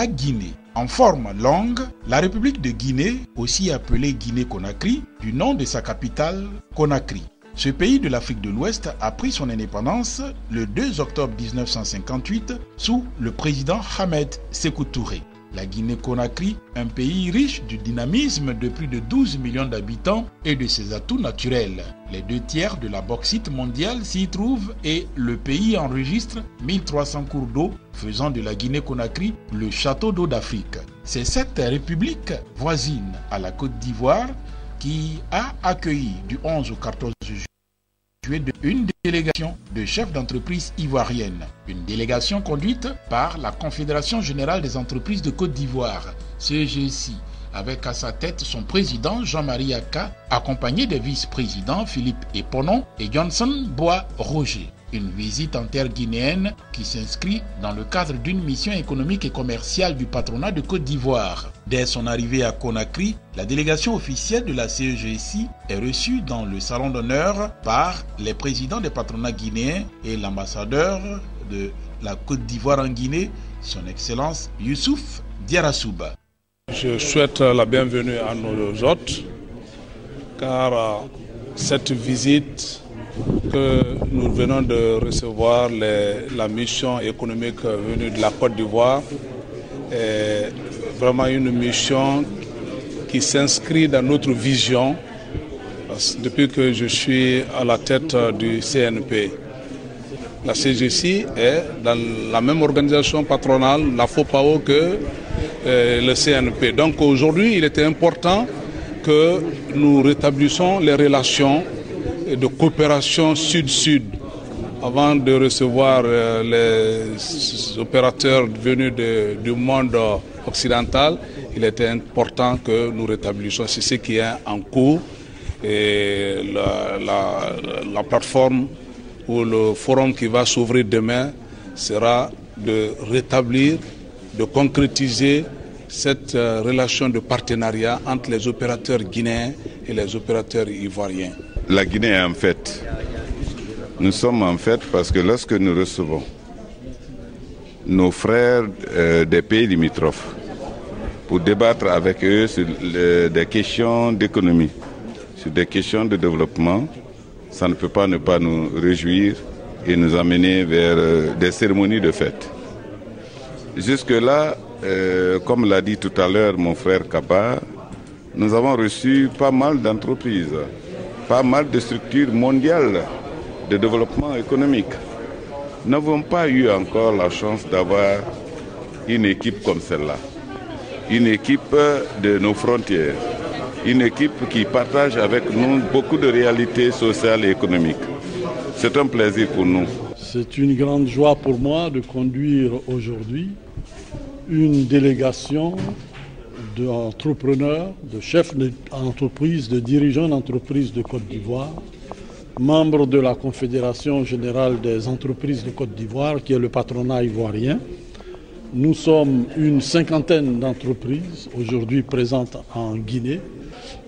la Guinée. En forme longue, la République de Guinée, aussi appelée Guinée-Conakry, du nom de sa capitale, Conakry. Ce pays de l'Afrique de l'Ouest a pris son indépendance le 2 octobre 1958 sous le président Ahmed Sékou Touré. La Guinée-Conakry, un pays riche du dynamisme de plus de 12 millions d'habitants et de ses atouts naturels. Les 2/3 de la bauxite mondiale s'y trouvent et le pays enregistre 1300 cours d'eau, faisant de la Guinée-Conakry le château d'eau d'Afrique. C'est cette république voisine à la Côte d'Ivoire qui a accueilli du 11 au 14 juillet une délégation de chefs d'entreprise ivoiriennes. Une délégation conduite par la Confédération Générale des Entreprises de Côte d'Ivoire, CGC, avec à sa tête son président Jean-Marie Aka, accompagné des vice-présidents Philippe Eponon et Johnson Bois-Roger. Une visite en terre guinéenne qui s'inscrit dans le cadre d'une mission économique et commerciale du patronat de Côte d'Ivoire. Dès son arrivée à Conakry, la délégation officielle de la CEGC est reçue dans le salon d'honneur par les présidents des patronats guinéens et l'ambassadeur de la Côte d'Ivoire en Guinée, son Excellence Youssouf Diarrassouba. Je souhaite la bienvenue à nos hôtes, car cette visite que nous venons de recevoir, la mission économique venue de la Côte d'Ivoire, est vraiment une mission qui s'inscrit dans notre vision depuis que je suis à la tête du CNP. La CGC est dans la même organisation patronale, la FOPAO, que le CNP. Donc aujourd'hui, il était important que nous rétablissions les relations de coopération sud-sud. Avant de recevoir les opérateurs venus du monde occidental, il était important que nous rétablissions. C'est ce qui est en cours. Et la plateforme ou le forum qui va s'ouvrir demain sera de rétablir, de concrétiser cette relation de partenariat entre les opérateurs guinéens et les opérateurs ivoiriens. La Guinée est en fête. Nous sommes en fête parce que lorsque nous recevons nos frères des pays limitrophes pour débattre avec eux sur des questions d'économie, sur des questions de développement, ça ne peut pas ne pas nous réjouir et nous amener vers des cérémonies de fête. Jusque-là, comme l'a dit tout à l'heure mon frère Kaba, nous avons reçu pas mal d'entreprises, pas mal de structures mondiales de développement économique. Nous n'avons pas eu encore la chance d'avoir une équipe comme celle-là, une équipe de nos frontières, une équipe qui partage avec nous beaucoup de réalités sociales et économiques. C'est un plaisir pour nous. C'est une grande joie pour moi de conduire aujourd'hui une délégation d'entrepreneurs, de chefs d'entreprise, de dirigeants d'entreprises de Côte d'Ivoire, membres de la Confédération Générale des Entreprises de Côte d'Ivoire, qui est le patronat ivoirien. Nous sommes une cinquantaine d'entreprises aujourd'hui présentes en Guinée.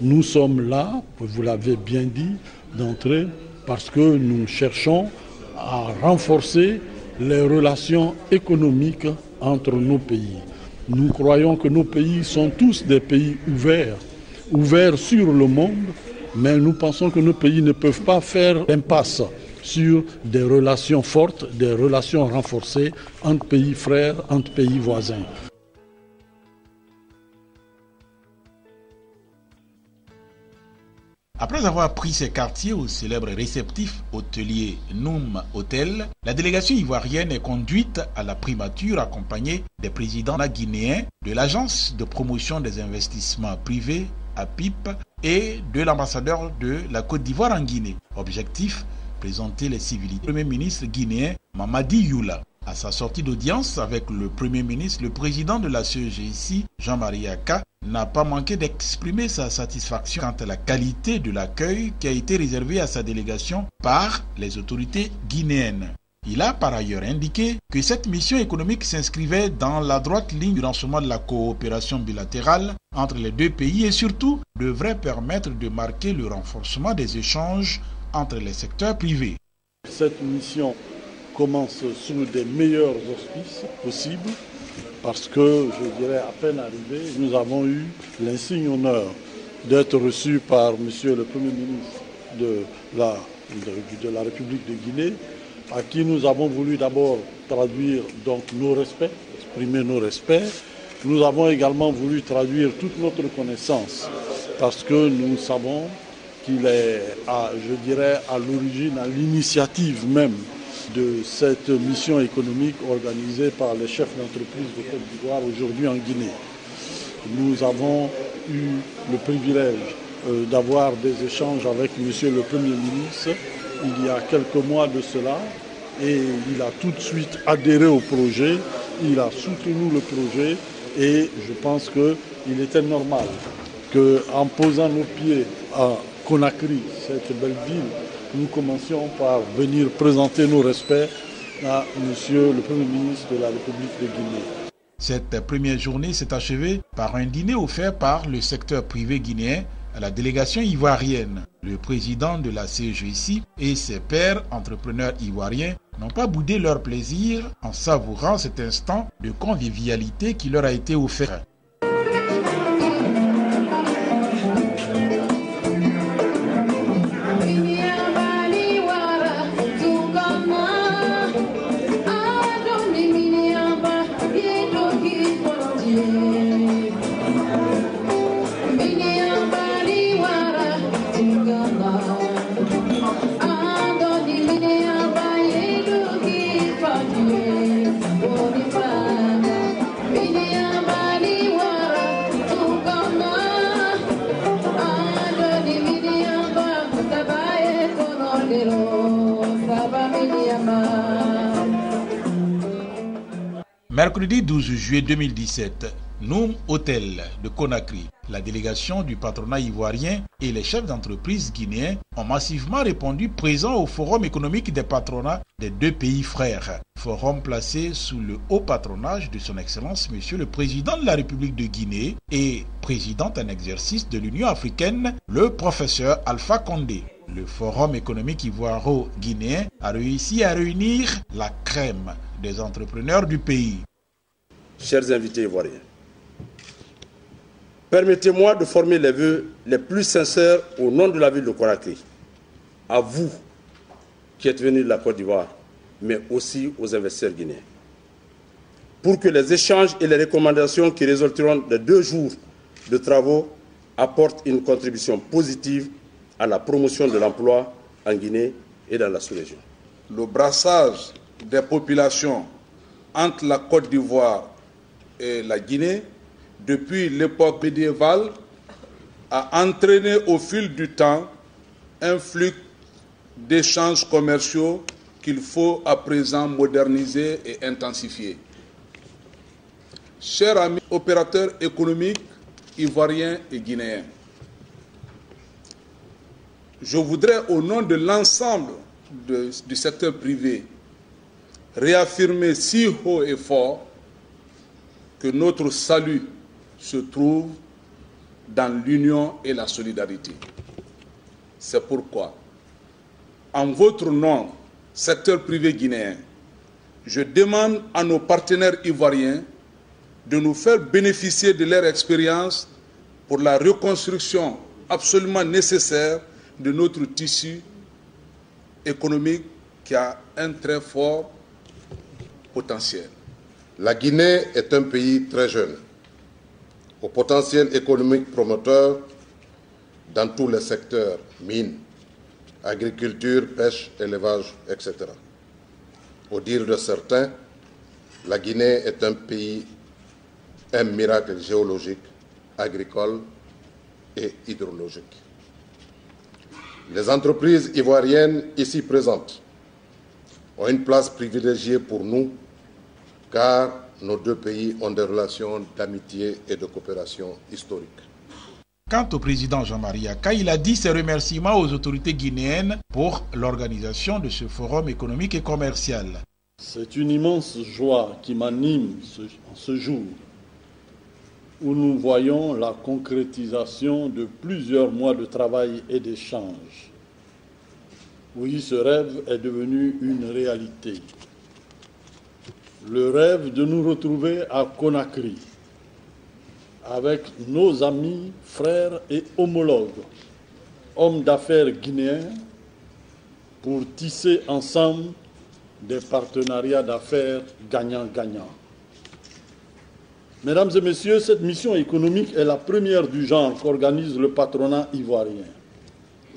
Nous sommes là, vous l'avez bien dit, d'entrée, parce que nous cherchons à renforcer les relations économiques entre nos pays. Nous croyons que nos pays sont tous des pays ouverts sur le monde, mais nous pensons que nos pays ne peuvent pas faire l'impasse sur des relations fortes, des relations renforcées entre pays frères, entre pays voisins. Après avoir pris ses quartiers au célèbre réceptif hôtelier Noum Hotel, la délégation ivoirienne est conduite à la primature accompagnée des présidents guinéens, de l'Agence de promotion des investissements privés, APIP, et de l'ambassadeur de la Côte d'Ivoire en Guinée. Objectif, présenter les civilités du Premier ministre guinéen Mamadi Youla. À sa sortie d'audience avec le Premier ministre, le président de la CEGC, Jean-Marie Aka, n'a pas manqué d'exprimer sa satisfaction quant à la qualité de l'accueil qui a été réservé à sa délégation par les autorités guinéennes. Il a par ailleurs indiqué que cette mission économique s'inscrivait dans la droite ligne du lancement de la coopération bilatérale entre les deux pays et surtout devrait permettre de marquer le renforcement des échanges entre les secteurs privés. Cette mission commence sous des meilleurs auspices possibles. parce que, je dirais, à peine arrivé, nous avons eu l'insigne honneur d'être reçus par Monsieur le Premier ministre de la République de Guinée, à qui nous avons voulu d'abord traduire donc nos respects, exprimer nos respects. Nous avons également voulu traduire toute notre connaissance, parce que nous savons qu'il est, je dirais, à l'origine, à l'initiative même de cette mission économique organisée par les chefs d'entreprise de Côte d'Ivoire aujourd'hui en Guinée. Nous avons eu le privilège d'avoir des échanges avec Monsieur le Premier ministre il y a quelques mois de cela, et il a tout de suite adhéré au projet, il a soutenu le projet, et je pense qu'il était normal qu'en posant nos pieds à Conakry, cette belle ville, nous commencions par venir présenter nos respects à Monsieur le Premier ministre de la République de Guinée. Cette première journée s'est achevée par un dîner offert par le secteur privé guinéen à la délégation ivoirienne. Le président de la CGIC et ses pairs entrepreneurs ivoiriens n'ont pas boudé leur plaisir en savourant cet instant de convivialité qui leur a été offert. Mercredi 12 juillet 2017, Noum Hôtel de Conakry, la délégation du patronat ivoirien et les chefs d'entreprise guinéens ont massivement répondu présents au forum économique des patronats des deux pays frères. Forum placé sous le haut patronage de son Excellence Monsieur le Président de la République de Guinée et président en exercice de l'Union africaine, le professeur Alpha Condé. Le forum économique ivoiro-guinéen a réussi à réunir la crème des entrepreneurs du pays. Chers invités ivoiriens, permettez-moi de former les vœux les plus sincères au nom de la ville de Conakry, à vous qui êtes venus de la Côte d'Ivoire, mais aussi aux investisseurs guinéens, pour que les échanges et les recommandations qui résulteront de 2 jours de travaux apportent une contribution positive à la promotion de l'emploi en Guinée et dans la sous-région. Le brassage des populations entre la Côte d'Ivoire et la Guinée, depuis l'époque médiévale, a entraîné au fil du temps un flux d'échanges commerciaux qu'il faut à présent moderniser et intensifier. Chers amis opérateurs économiques ivoiriens et guinéens, je voudrais, au nom de l'ensemble du secteur privé, réaffirmer si haut et fort que notre salut se trouve dans l'union et la solidarité. C'est pourquoi, en votre nom, secteur privé guinéen, je demande à nos partenaires ivoiriens de nous faire bénéficier de leur expérience pour la reconstruction absolument nécessaire de notre tissu économique qui a un très fort potentiel. La Guinée est un pays très jeune, au potentiel économique promoteur dans tous les secteurs, mines, agriculture, pêche, élevage, etc. Au dire de certains, la Guinée est un pays, un miracle géologique, agricole et hydrologique. Les entreprises ivoiriennes ici présentes ont une place privilégiée pour nous, car nos deux pays ont des relations d'amitié et de coopération historiques. Quant au président Jean-Marie Akka, il a dit ses remerciements aux autorités guinéennes pour l'organisation de ce forum économique et commercial. C'est une immense joie qui m'anime en ce jour où nous voyons la concrétisation de plusieurs mois de travail et d'échanges. Oui, ce rêve est devenu une réalité. le rêve de nous retrouver à Conakry avec nos amis, frères et homologues, hommes d'affaires guinéens, pour tisser ensemble des partenariats d'affaires gagnant-gagnant. Mesdames et messieurs, cette mission économique est la première du genre qu'organise le patronat ivoirien.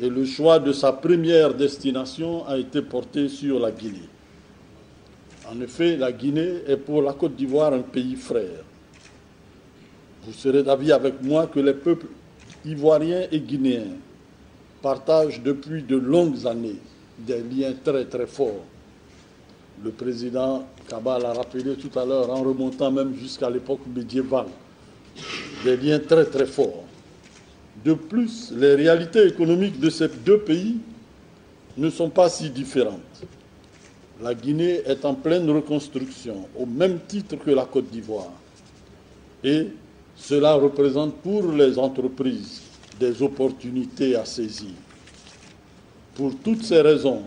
Et le choix de sa première destination a été porté sur la Guinée. En effet, la Guinée est pour la Côte d'Ivoire un pays frère. Vous serez d'avis avec moi que les peuples ivoiriens et guinéens partagent depuis de longues années des liens très très forts. Le président Kaba l'a rappelé tout à l'heure en remontant même jusqu'à l'époque médiévale. Des liens très très forts. De plus, les réalités économiques de ces deux pays ne sont pas si différentes. La Guinée est en pleine reconstruction, au même titre que la Côte d'Ivoire. Et cela représente pour les entreprises des opportunités à saisir. Pour toutes ces raisons,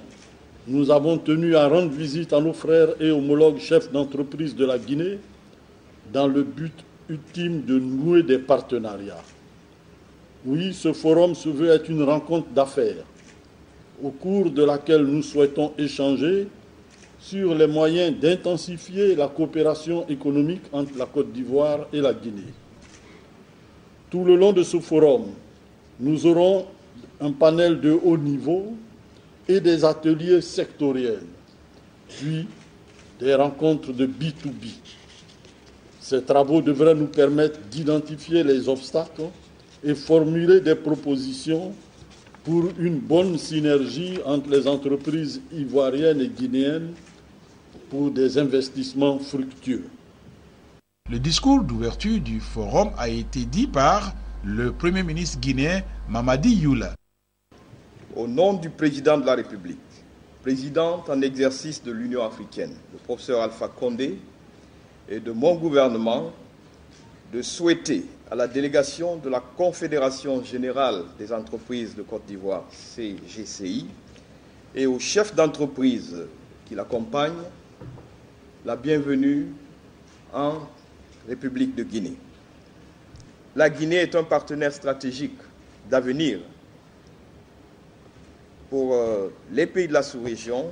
nous avons tenu à rendre visite à nos frères et homologues chefs d'entreprise de la Guinée dans le but ultime de nouer des partenariats. Oui, ce forum se veut être une rencontre d'affaires, au cours de laquelle nous souhaitons échanger sur les moyens d'intensifier la coopération économique entre la Côte d'Ivoire et la Guinée. Tout le long de ce forum, nous aurons un panel de haut niveau et des ateliers sectoriels, puis des rencontres de B2B. Ces travaux devraient nous permettre d'identifier les obstacles et formuler des propositions pour une bonne synergie entre les entreprises ivoiriennes et guinéennes pour des investissements fructueux. Le discours d'ouverture du forum a été dit par le Premier ministre guinéen Mamadi Youla. Au nom du président de la République, président en exercice de l'Union africaine, le professeur Alpha Condé, et de mon gouvernement, de souhaiter à la délégation de la Confédération générale des entreprises de Côte d'Ivoire, CGCI, et aux chefs d'entreprise qui l'accompagnent, la bienvenue en République de Guinée. La Guinée est un partenaire stratégique d'avenir pour les pays de la sous-région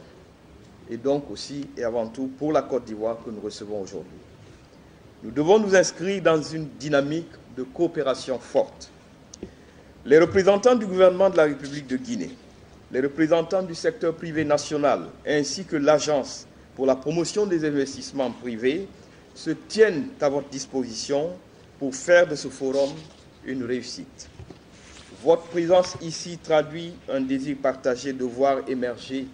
et donc aussi et avant tout pour la Côte d'Ivoire que nous recevons aujourd'hui. Nous devons nous inscrire dans une dynamique de coopération forte. Les représentants du gouvernement de la République de Guinée, les représentants du secteur privé national ainsi que l'Agence pour la promotion des investissements privés se tiennent à votre disposition pour faire de ce forum une réussite. Votre présence ici traduit un désir partagé de voir émerger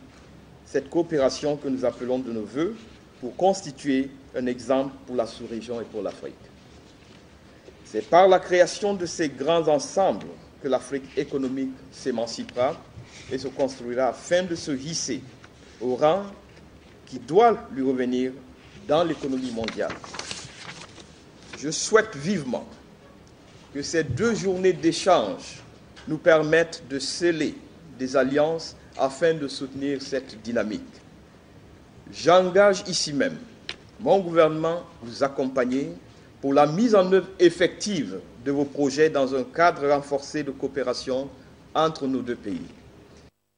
cette coopération que nous appelons de nos vœux pour constituer un exemple pour la sous-région et pour l'Afrique. C'est par la création de ces grands ensembles que l'Afrique économique s'émancipera et se construira afin de se hisser au rang qui doit lui revenir dans l'économie mondiale. Je souhaite vivement que ces 2 journées d'échange nous permettent de sceller des alliances afin de soutenir cette dynamique. J'engage ici même mon gouvernement à vous accompagner pour la mise en œuvre effective de vos projets dans un cadre renforcé de coopération entre nos 2 pays.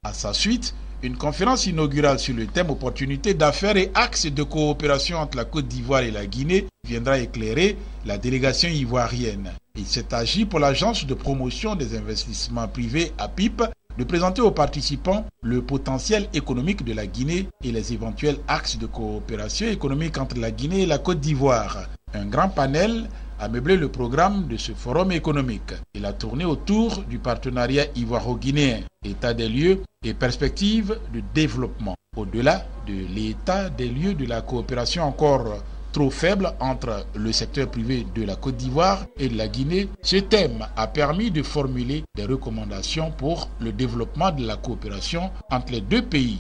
À sa suite, une conférence inaugurale sur le thème opportunités d'affaires et axes de coopération entre la Côte d'Ivoire et la Guinée viendra éclairer la délégation ivoirienne. Il s'est agi pour l'Agence de promotion des investissements privés APIP de présenter aux participants le potentiel économique de la Guinée et les éventuels axes de coopération économique entre la Guinée et la Côte d'Ivoire. Un grand panel a meublé le programme de ce forum économique. Il a tourné autour du partenariat ivoiro-guinéen, état des lieux et perspectives de développement. Au-delà de l'état des lieux de la coopération encore trop faible entre le secteur privé de la Côte d'Ivoire et de la Guinée, ce thème a permis de formuler des recommandations pour le développement de la coopération entre les 2 pays.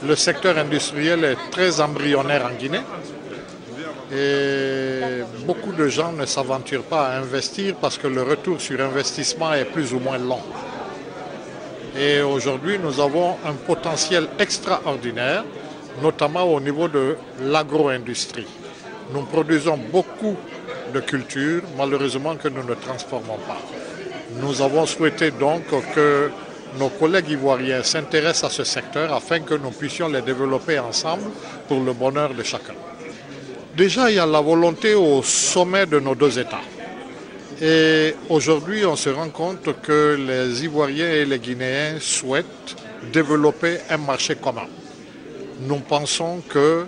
Le secteur industriel est très embryonnaire en Guinée et beaucoup de gens ne s'aventurent pas à investir parce que le retour sur investissement est plus ou moins long. Et aujourd'hui, nous avons un potentiel extraordinaire notamment au niveau de l'agro-industrie. Nous produisons beaucoup de cultures, malheureusement que nous ne transformons pas. Nous avons souhaité donc que nos collègues ivoiriens s'intéressent à ce secteur afin que nous puissions les développer ensemble pour le bonheur de chacun. Déjà, il y a la volonté au sommet de nos deux États. Et aujourd'hui, on se rend compte que les Ivoiriens et les Guinéens souhaitent développer un marché commun. Nous pensons que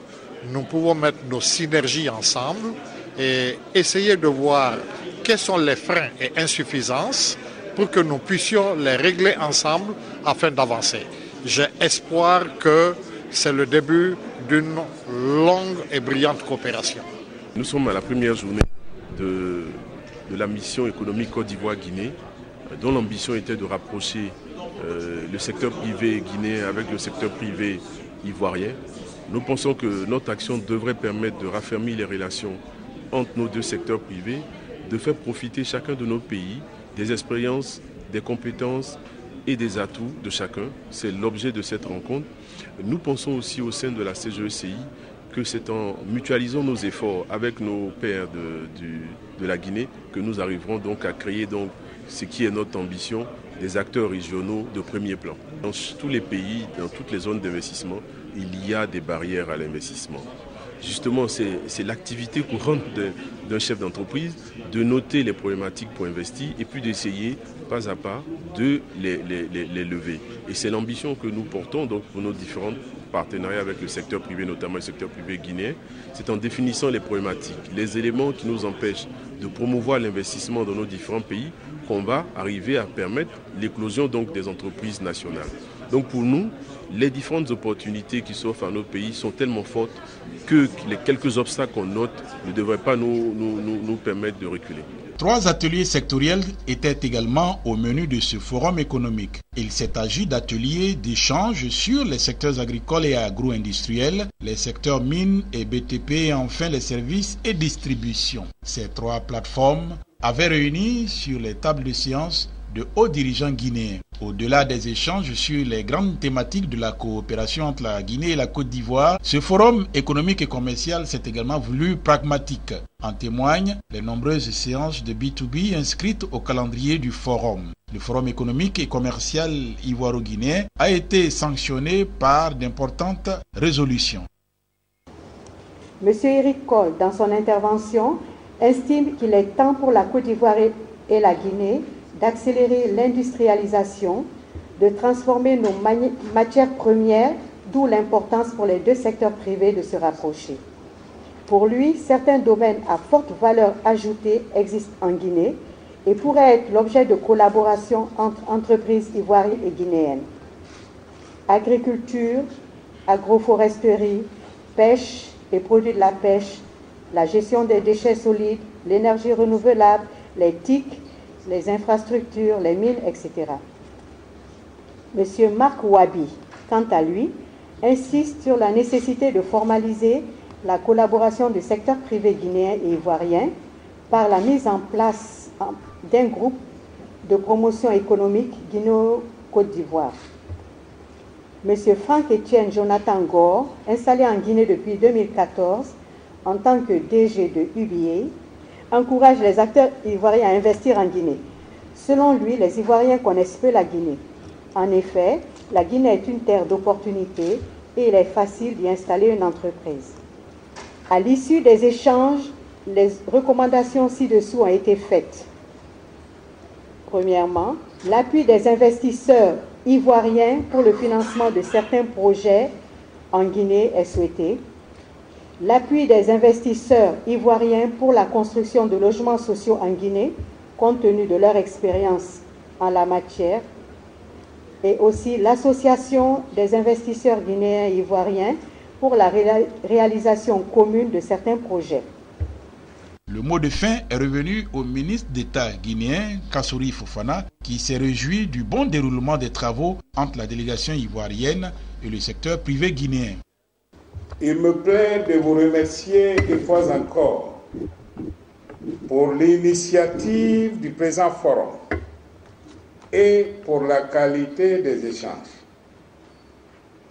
nous pouvons mettre nos synergies ensemble et essayer de voir quels sont les freins et insuffisances pour que nous puissions les régler ensemble afin d'avancer. J'ai espoir que c'est le début d'une longue et brillante coopération. Nous sommes à la première journée de la mission économique Côte d'Ivoire-Guinée, dont l'ambition était de rapprocher le secteur privé guinéen avec le secteur privé ivoirien. Nous pensons que notre action devrait permettre de raffermir les relations entre nos deux secteurs privés, de faire profiter chacun de nos pays des expériences, des compétences et des atouts de chacun. C'est l'objet de cette rencontre. Nous pensons aussi au sein de la CGECI que c'est en mutualisant nos efforts avec nos pairs de la Guinée que nous arriverons donc à créer donc ce qui est notre ambition, des acteurs régionaux de premier plan. Dans tous les pays, dans toutes les zones d'investissement, il y a des barrières à l'investissement. Justement, c'est l'activité courante d'un chef d'entreprise de noter les problématiques pour investir et puis d'essayer pas à pas de les lever. Et c'est l'ambition que nous portons donc pour nos différents partenariats avec le secteur privé, notamment le secteur privé guinéen. C'est en définissant les problématiques, les éléments qui nous empêchent de promouvoir l'investissement dans nos différents pays qu'on va arriver à permettre l'éclosion donc des entreprises nationales. Donc pour nous, les différentes opportunités qui s'offrent à nos pays sont tellement fortes que les quelques obstacles qu'on note ne devraient pas nous permettre de reculer. 3 ateliers sectoriels étaient également au menu de ce forum économique. Il s'est agi d'ateliers d'échange sur les secteurs agricoles et agro-industriels, les secteurs mines et BTP et enfin les services et distribution. Ces 3 plateformes avaient réuni sur les tables de séance de hauts dirigeants guinéens. Au-delà des échanges sur les grandes thématiques de la coopération entre la Guinée et la Côte d'Ivoire, ce forum économique et commercial s'est également voulu pragmatique. En témoignent les nombreuses séances de B2B inscrites au calendrier du forum. Le forum économique et commercial ivoiro-guinéen a été sanctionné par d'importantes résolutions. M. Eric Cole, dans son intervention, estime qu'il est temps pour la Côte d'Ivoire et la Guinée d'accélérer l'industrialisation, de transformer nos matières premières, d'où l'importance pour les deux secteurs privés de se rapprocher. Pour lui, certains domaines à forte valeur ajoutée existent en Guinée et pourraient être l'objet de collaboration entre entreprises ivoiriennes et guinéennes. Agriculture, agroforesterie, pêche et produits de la pêche, la gestion des déchets solides, l'énergie renouvelable, les TIC, les infrastructures, les mines, etc. M. Marc Wabi, quant à lui, insiste sur la nécessité de formaliser la collaboration du secteur privé guinéen et ivoirien par la mise en place d'un groupe de promotion économique Guinée-Côte d'Ivoire. M. Franck-Étienne Jonathan Gore, installé en Guinée depuis 2014 en tant que DG de UBA, encourage les acteurs ivoiriens à investir en Guinée. Selon lui, les Ivoiriens connaissent peu la Guinée. En effet, la Guinée est une terre d'opportunités et il est facile d'y installer une entreprise. À l'issue des échanges, les recommandations ci-dessous ont été faites. Premièrement, l'appui des investisseurs ivoiriens pour le financement de certains projets en Guinée est souhaité. L'appui des investisseurs ivoiriens pour la construction de logements sociaux en Guinée, compte tenu de leur expérience en la matière, et aussi l'association des investisseurs guinéens et ivoiriens pour la réalisation commune de certains projets. Le mot de fin est revenu au ministre d'État guinéen, Kassouri Fofana, qui s'est réjoui du bon déroulement des travaux entre la délégation ivoirienne et le secteur privé guinéen. Il me plaît de vous remercier une fois encore pour l'initiative du présent forum et pour la qualité des échanges.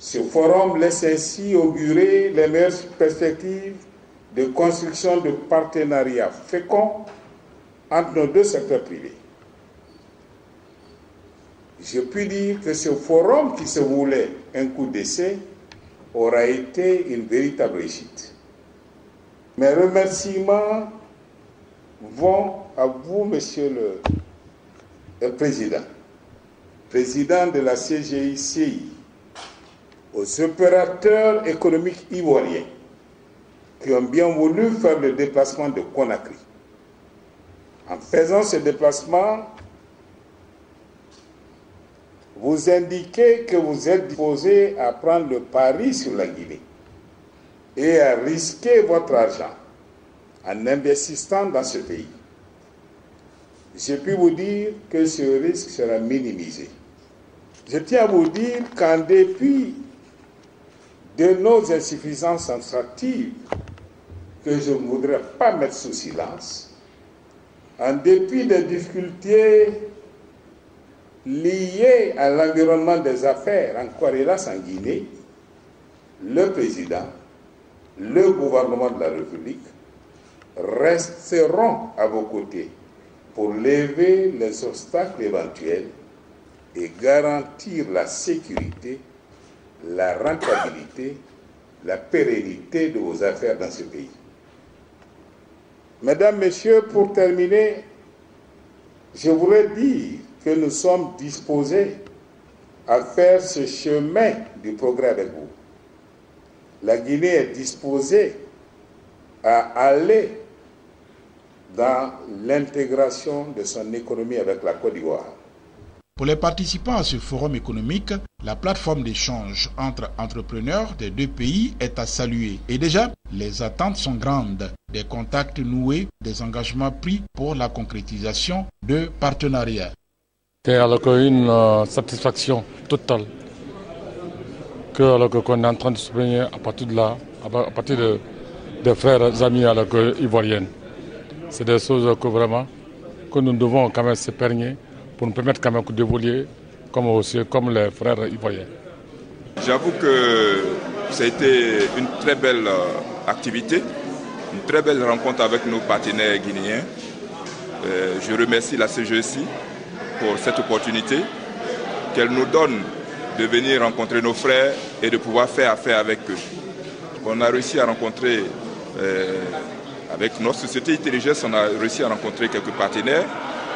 Ce forum laisse ainsi augurer les meilleures perspectives de construction de partenariats féconds entre nos deux secteurs privés. Je puis dire que ce forum qui se voulait un coup d'essai aura été une véritable réussite. Mes remerciements vont à vous, Monsieur le Président de la CGI-CI, aux opérateurs économiques ivoiriens qui ont bien voulu faire le déplacement de Conakry. En faisant ce déplacement, vous indiquez que vous êtes disposé à prendre le pari sur la Guinée et à risquer votre argent en investissant dans ce pays. Je puis vous dire que ce risque sera minimisé. Je tiens à vous dire qu'en dépit de nos insuffisances administratives, que je ne voudrais pas mettre sous silence, en dépit des difficultés liées à l'environnement des affaires, encore hélas en Guinée, le président, le gouvernement de la République resteront à vos côtés pour lever les obstacles éventuels et garantir la sécurité, la rentabilité, la pérennité de vos affaires dans ce pays. Mesdames, Messieurs, pour terminer, je voudrais dire que nous sommes disposés à faire ce chemin du progrès avec vous. La Guinée est disposée à aller dans l'intégration de son économie avec la Côte d'Ivoire. Pour les participants à ce forum économique, la plateforme d'échange entre entrepreneurs des deux pays est à saluer. Et déjà, les attentes sont grandes. Des contacts noués, des engagements pris pour la concrétisation de partenariats. C'est alors une satisfaction totale qu'on est en train de se plaindre à partir de là, à partir des frères amis ivoiriennes. C'est des choses que vraiment que nous devons quand même s'épargner pour nous permettre quand même d'évoluer comme les frères ivoiriens. J'avoue que ça a été une très belle activité, une très belle rencontre avec nos partenaires guinéens. Je remercie la CGI pour cette opportunité qu'elle nous donne de venir rencontrer nos frères et de pouvoir faire affaire avec eux. On a réussi à rencontrer, avec notre société intelligence, on a réussi à rencontrer quelques partenaires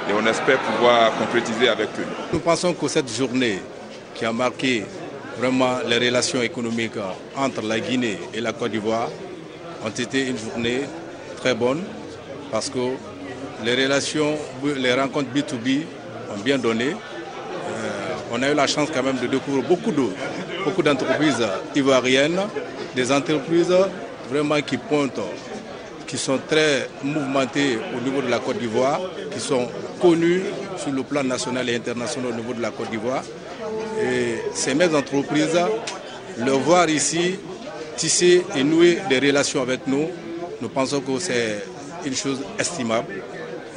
et on espère pouvoir concrétiser avec eux. Nous pensons que cette journée qui a marqué vraiment les relations économiques entre la Guinée et la Côte d'Ivoire ont été une journée très bonne parce que les rencontres B2B ont bien donné. On a eu la chance quand même de découvrir beaucoup d'entreprises ivoiriennes, des entreprises vraiment qui pointent, qui sont très mouvementées au niveau de la Côte d'Ivoire, qui sont connues sur le plan national et international au niveau de la Côte d'Ivoire. Et ces mêmes entreprises, le voir ici, tisser et nouer des relations avec nous, nous pensons que c'est une chose estimable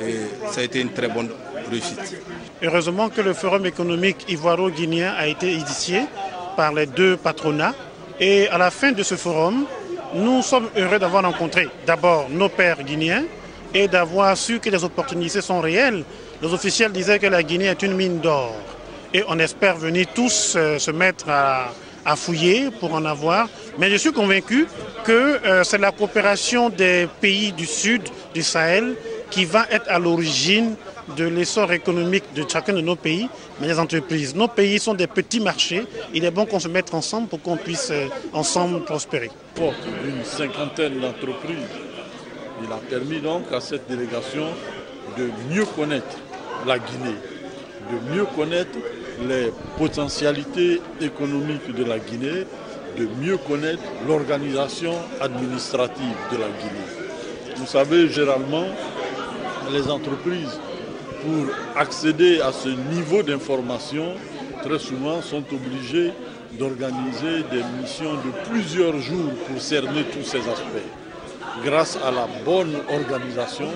et ça a été une très bonne réussite. Heureusement que le forum économique ivoiro-guinéen a été initié par les deux patronats et à la fin de ce forum, nous sommes heureux d'avoir rencontré d'abord nos pairs guinéens et d'avoir su que les opportunités sont réelles. Les officiels disaient que la Guinée est une mine d'or et on espère venir tous se mettre à fouiller pour en avoir. Mais je suis convaincu que c'est la coopération des pays du sud du Sahel qui va être à l'origine de l'essor économique de chacun de nos pays, mais les entreprises. Nos pays sont des petits marchés. Il est bon qu'on se mette ensemble pour qu'on puisse ensemble prospérer. Une cinquantaine d'entreprises. Il a permis donc à cette délégation de mieux connaître la Guinée, de mieux connaître les potentialités économiques de la Guinée, de mieux connaître l'organisation administrative de la Guinée. Vous savez, généralement, les entreprises, pour accéder à ce niveau d'information, très souvent sont obligées d'organiser des missions de plusieurs jours pour cerner tous ces aspects. Grâce à la bonne organisation,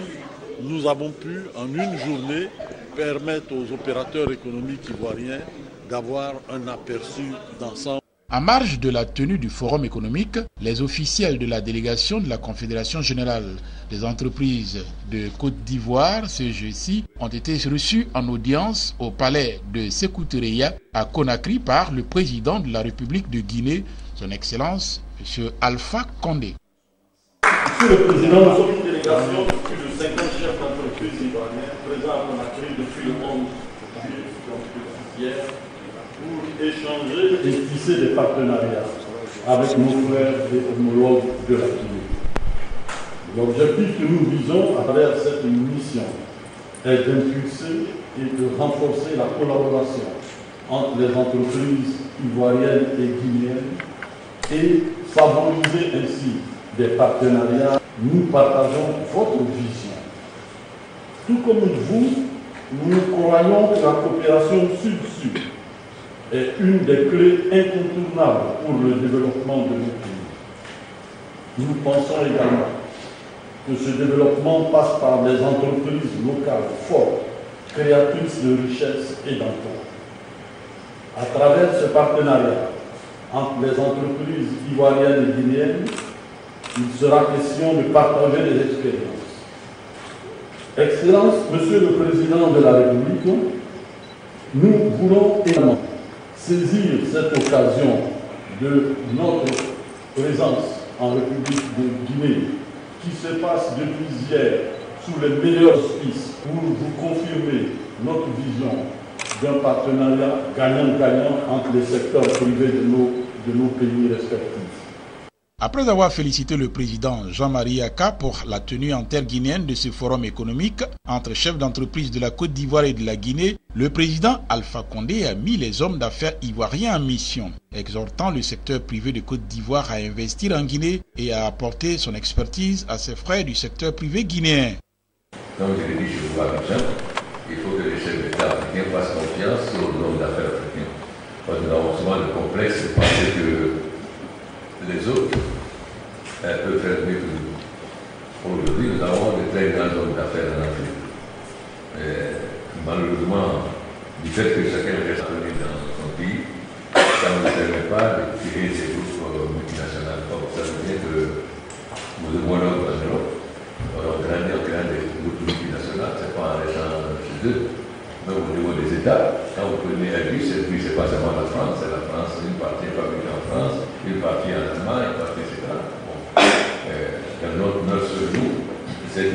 nous avons pu, en une journée, permettre aux opérateurs économiques ivoiriens d'avoir un aperçu d'ensemble. En marge de la tenue du forum économique, les officiels de la délégation de la Confédération générale des entreprises de Côte d'Ivoire, CGC, ont été reçus en audience au palais de Sékou Touré à Conakry par le président de la République de Guinée, son Excellence M. Alpha Condé. Monsieur le Président, nous sommes une délégation de plus de 50 chefs d'entreprise ivoiriens présents à Conakry depuis le 11 juillet, donc hier, pour échanger et tisser des partenariats avec nos frères et homologues de la Guinée. L'objectif que nous visons à travers cette mission est d'impulser et de renforcer la collaboration entre les entreprises ivoiriennes et guinéennes et favoriser ainsi des partenariats. Nous partageons votre vision. Tout comme vous, nous croyons que la coopération sud-sud est une des clés incontournables pour le développement de nos pays. Nous pensons également que ce développement passe par des entreprises locales fortes, créatrices de richesses et d'emplois. À travers ce partenariat entre les entreprises ivoiriennes et guinéennes, il sera question de partager les expériences. Excellence, Monsieur le Président de la République, nous voulons également saisir cette occasion de notre présence en République de Guinée, qui se passe depuis hier sous les meilleurs auspices, pour vous confirmer notre vision d'un partenariat gagnant-gagnant entre les secteurs privés de nos pays respectifs. Après avoir félicité le président Jean-Marie Aka pour la tenue interguinéenne de ce forum économique entre chefs d'entreprise de la Côte d'Ivoire et de la Guinée, le président Alpha Condé a mis les hommes d'affaires ivoiriens en mission, exhortant le secteur privé de Côte d'Ivoire à investir en Guinée et à apporter son expertise à ses frères du secteur privé guinéen. Comme je l'ai dit, je vois Abidjan, il faut que les chefs d'État africains fassent confiance aux hommes d'affaires africains. Parce que nous avons souvent le complexe de penser que les autres peuvent faire mieux que nous. Aujourd'hui, nous avons de très grands hommes d'affaires en Afrique. Malheureusement, du fait que chacun reste dans son pays, ça ne nous permet pas de créer ces groupes multinationaux. Donc, ça veut dire que nous homologues en Europe, on a grandi en créant des groupes multinationaux, ce n'est pas en restant chez eux. Même au niveau des États, quand vous prenez Airbus, Airbus, ce n'est pas seulement la France, c'est la France, une partie fabriquée en France, une partie en Allemagne, une partie, etc. Bon. Notre seul nous, c'est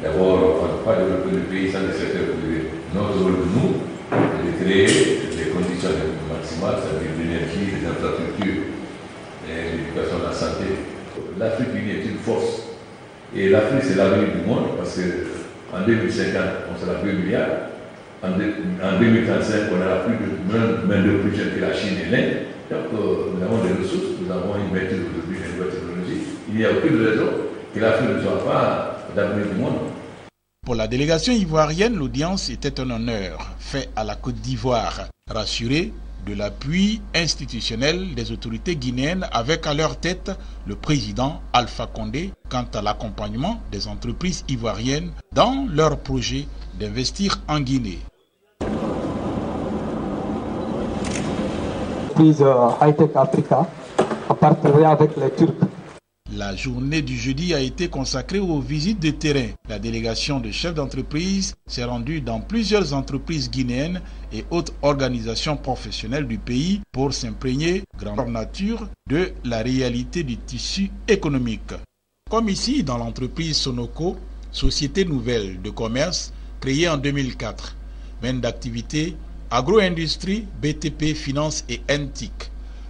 d'abord, on ne peut pas développer le pays sans le secteur privé. Notre rôle, nous, c'est de créer les conditions maximales, c'est-à-dire l'énergie, les infrastructures, l'éducation, la santé. L'Afrique unie est une force. Et l'Afrique, c'est l'avenir du monde, parce que en 2050, on sera 2 milliards. En 2035, on aura plus de main-d'œuvre plus jeune que la Chine et l'Inde. Donc, nous avons des ressources, nous avons une maîtrise aujourd'hui des nouvelles technologies. Il n'y a aucune raison que l'Afrique ne soit pas l'avenir du monde. Pour la délégation ivoirienne, l'audience était un honneur fait à la Côte d'Ivoire, rassurée de l'appui institutionnel des autorités guinéennes avec à leur tête le président Alpha Condé quant à l'accompagnement des entreprises ivoiriennes dans leur projet d'investir en Guinée. High-Tech Africa en partenariat avec les Turcs. La journée du jeudi a été consacrée aux visites de terrain. La délégation de chefs d'entreprise s'est rendue dans plusieurs entreprises guinéennes et autres organisations professionnelles du pays pour s'imprégner, grandeur nature, de la réalité du tissu économique. Comme ici dans l'entreprise Sonoco, société nouvelle de commerce créée en 2004, mène d'activité agro-industrie, BTP, finance et NTIC.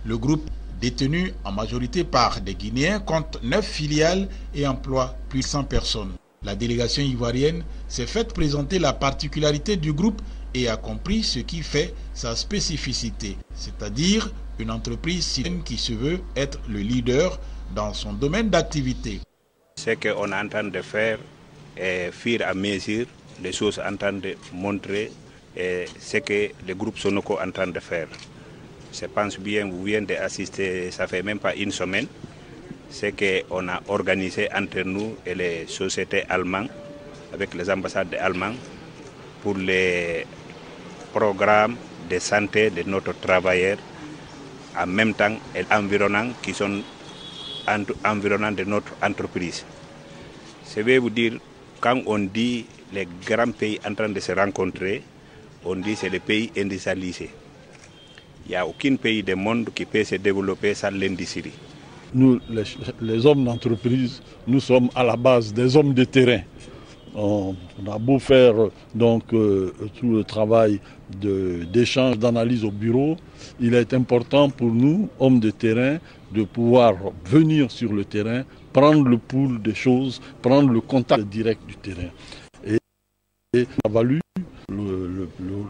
Le groupe détenu en majorité par des Guinéens, compte 9 filiales et emploie plus de 100 personnes. La délégation ivoirienne s'est faite présenter la particularité du groupe et a compris ce qui fait sa spécificité, c'est-à-dire une entreprise qui se veut être le leader dans son domaine d'activité. Ce qu'on est en train de faire est, fur et à mesure, les choses en train de montrer ce que le groupe Sonoco est en train de faire. Je pense bien, vous venez d'assister, ça fait même pas une semaine, c'est qu'on a organisé entre nous et les sociétés allemandes, avec les ambassades allemandes, pour les programmes de santé de notre travailleurs en même temps et environnants qui sont environnants de notre entreprise. Je vais vous dire, quand on dit les grands pays en train de se rencontrer, on dit que c'est les pays industrialisés. Il n'y a aucun pays du monde qui peut se développer sans l'industrie. Nous, les hommes d'entreprise, nous sommes à la base des hommes de terrain. On a beau faire donc tout le travail d'échange, d'analyse au bureau, il est important pour nous, hommes de terrain, de pouvoir venir sur le terrain, prendre le pouls des choses, prendre le contact direct du terrain. Et ça a valu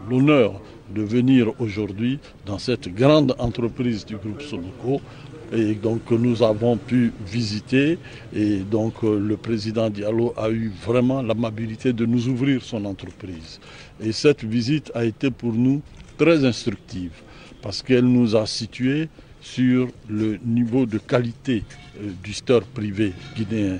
l'honneur de venir aujourd'hui dans cette grande entreprise du groupe Sonoco. Et donc nous avons pu visiter et donc le président Diallo a eu vraiment l'amabilité de nous ouvrir son entreprise. Et cette visite a été pour nous très instructive parce qu'elle nous a situés sur le niveau de qualité du secteur privé guinéen.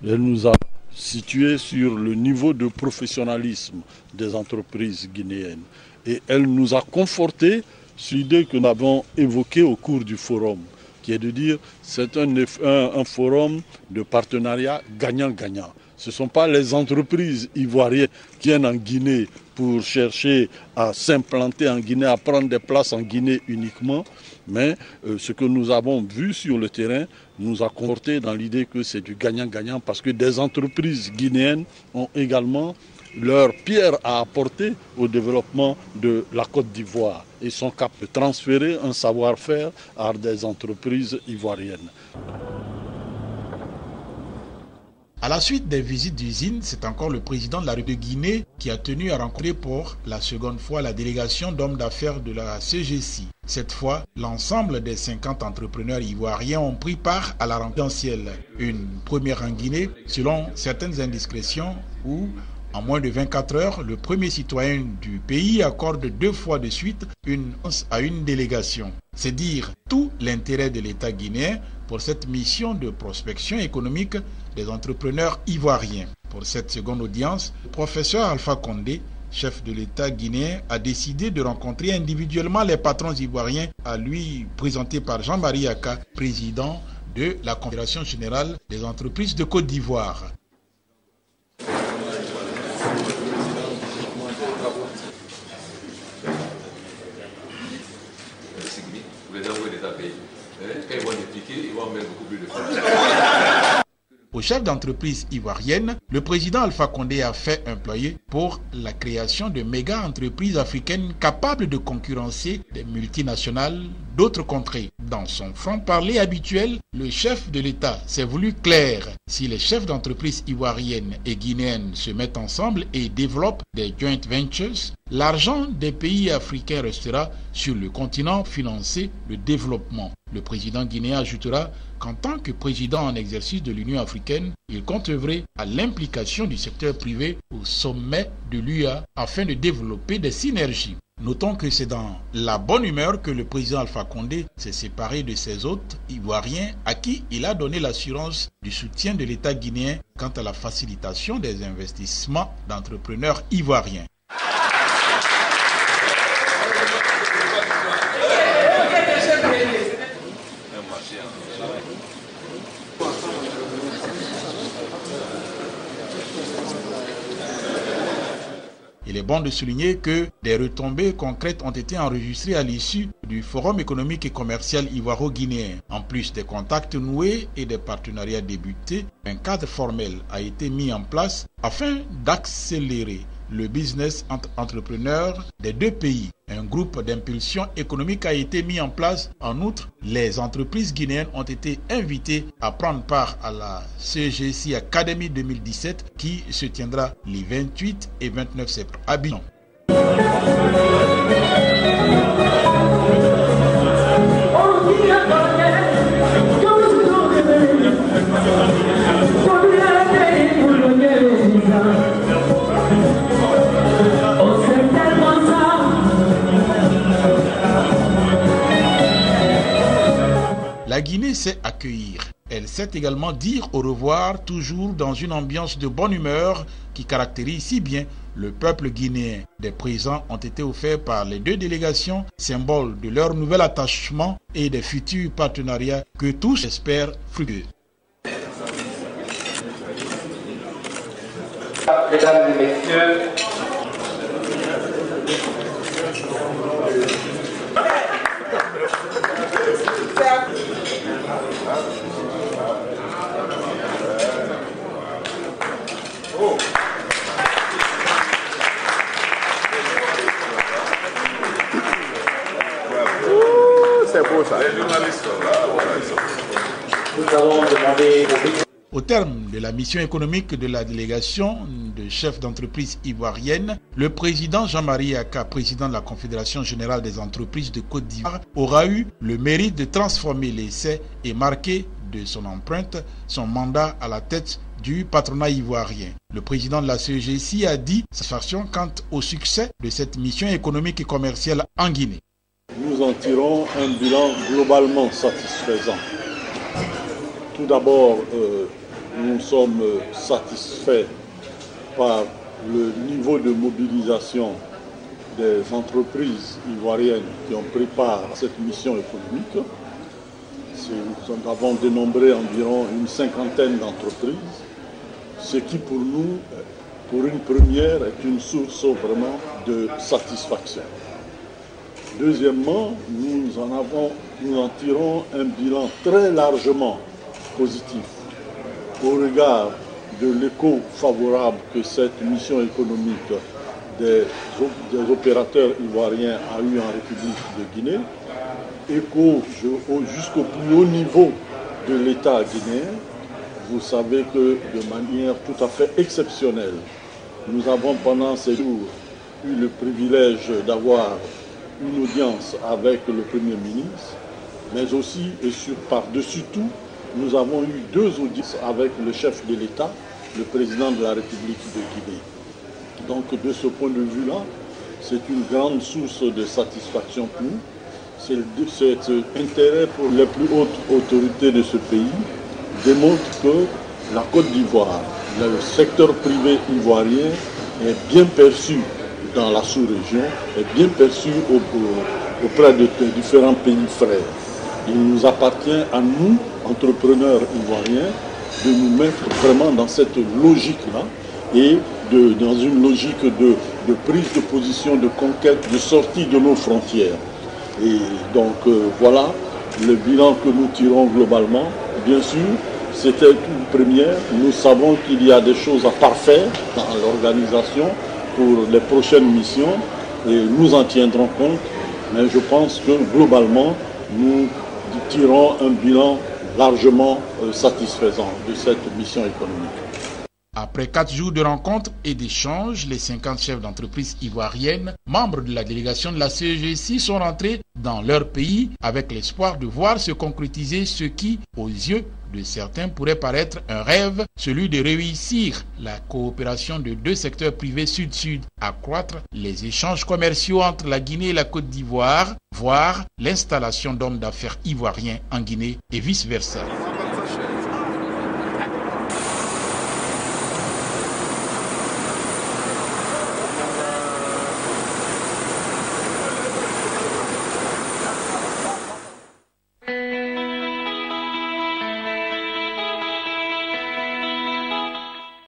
Elle nous a situés sur le niveau de professionnalisme des entreprises guinéennes. Et elle nous a conforté sur l'idée que nous avons évoquée au cours du forum, qui est de dire c'est un forum de partenariat gagnant-gagnant. Ce ne sont pas les entreprises ivoiriennes qui viennent en Guinée pour chercher à s'implanter en Guinée, à prendre des places en Guinée uniquement, mais ce que nous avons vu sur le terrain nous a conforté dans l'idée que c'est du gagnant-gagnant parce que des entreprises guinéennes ont également leur pierre à apporter au développement de la Côte d'Ivoire et sont capables de transférer un savoir-faire à des entreprises ivoiriennes. À la suite des visites d'usines, c'est encore le président de la République de Guinée qui a tenu à rencontrer pour la seconde fois la délégation d'hommes d'affaires de la CGC. Cette fois, l'ensemble des 50 entrepreneurs ivoiriens ont pris part à la rencontre. Une première en Guinée, selon certaines indiscrétions, où en moins de 24 heures, le premier citoyen du pays accorde 2 fois de suite à une délégation. C'est dire tout l'intérêt de l'État guinéen pour cette mission de prospection économique des entrepreneurs ivoiriens. Pour cette seconde audience, le professeur Alpha Condé, chef de l'État guinéen, a décidé de rencontrer individuellement les patrons ivoiriens, à lui présenté par Jean-Marie Aka, président de la Confédération générale des entreprises de Côte d'Ivoire. Au chef d'entreprise ivoirienne, le président Alpha Condé a fait un plaidoyer pour la création de méga-entreprises africaines capables de concurrencer des multinationales d'autres contrées. Dans son franc-parler habituel, le chef de l'État s'est voulu clair. Si les chefs d'entreprise ivoiriennes et guinéennes se mettent ensemble et développent des joint ventures, l'argent des pays africains restera sur le continent financer le développement. Le président guinéen ajoutera qu'en tant que président en exercice de l'Union africaine, il compte œuvrer à l'implication du secteur privé au sommet de l'UA afin de développer des synergies. Notons que c'est dans la bonne humeur que le président Alpha Condé s'est séparé de ses hôtes ivoiriens à qui il a donné l'assurance du soutien de l'État guinéen quant à la facilitation des investissements d'entrepreneurs ivoiriens. Il est bon de souligner que des retombées concrètes ont été enregistrées à l'issue du Forum économique et commercial ivoiro-guinéen. En plus des contacts noués et des partenariats débutés, un cadre formel a été mis en place afin d'accélérer le business entre entrepreneurs des deux pays. Un groupe d'impulsion économique a été mis en place. En outre, les entreprises guinéennes ont été invitées à prendre part à la CGC Academy 2017 qui se tiendra les 28 et 29 septembre à Abidjan. La Guinée sait accueillir. Elle sait également dire au revoir, toujours dans une ambiance de bonne humeur qui caractérise si bien le peuple guinéen. Des présents ont été offerts par les deux délégations, symbole de leur nouvel attachement et des futurs partenariats que tous espèrent fructueux. Mesdames et messieurs, c'est beau ça. nous allons demander Au terme de la mission économique de la délégation de chefs d'entreprise ivoirienne, le président Jean-Marie Aka, président de la Confédération générale des entreprises de Côte d'Ivoire, aura eu le mérite de transformer l'essai et marquer de son empreinte son mandat à la tête du patronat ivoirien. Le président de la CEGC a dit sa satisfaction quant au succès de cette mission économique et commerciale en Guinée. Nous en tirons un bilan globalement satisfaisant. Tout d'abord, nous sommes satisfaits par le niveau de mobilisation des entreprises ivoiriennes qui ont pris part à cette mission économique. Nous avons dénombré environ une cinquantaine d'entreprises, ce qui pour nous, pour une première, est une source vraiment de satisfaction. Deuxièmement, nous en tirons un bilan très largement positif au regard de l'écho favorable que cette mission économique des opérateurs ivoiriens a eu en République de Guinée, écho jusqu'au plus haut niveau de l'État guinéen. Vous savez que de manière tout à fait exceptionnelle, nous avons pendant ces jours eu le privilège d'avoir une audience avec le Premier ministre, mais aussi et par-dessus tout, nous avons eu deux audiences avec le chef de l'État, le président de la République de Guinée. Donc de ce point de vue-là, c'est une grande source de satisfaction pour nous. Cet intérêt pour les plus hautes autorités de ce pays démontre que la Côte d'Ivoire, le secteur privé ivoirien est bien perçu dans la sous-région, est bien perçu auprès de différents pays frères. Il nous appartient à nous, entrepreneurs ivoiriens, de nous mettre vraiment dans cette logique-là et dans une logique de prise de position, de conquête, de sortie de nos frontières. Et donc voilà le bilan que nous tirons globalement. Bien sûr, c'était une première. Nous savons qu'il y a des choses à parfaire dans l'organisation pour les prochaines missions et nous en tiendrons compte. Mais je pense que globalement, nous tirons un bilan largement satisfaisant de cette mission économique. Après 4 jours de rencontres et d'échanges, les 50 chefs d'entreprise ivoiriennes, membres de la délégation de la CEGC, sont rentrés dans leur pays avec l'espoir de voir se concrétiser ce qui, aux yeux de certains, pourrait paraître un rêve, celui de réussir la coopération de deux secteurs privés sud-sud, accroître les échanges commerciaux entre la Guinée et la Côte d'Ivoire, voire l'installation d'hommes d'affaires ivoiriens en Guinée et vice-versa.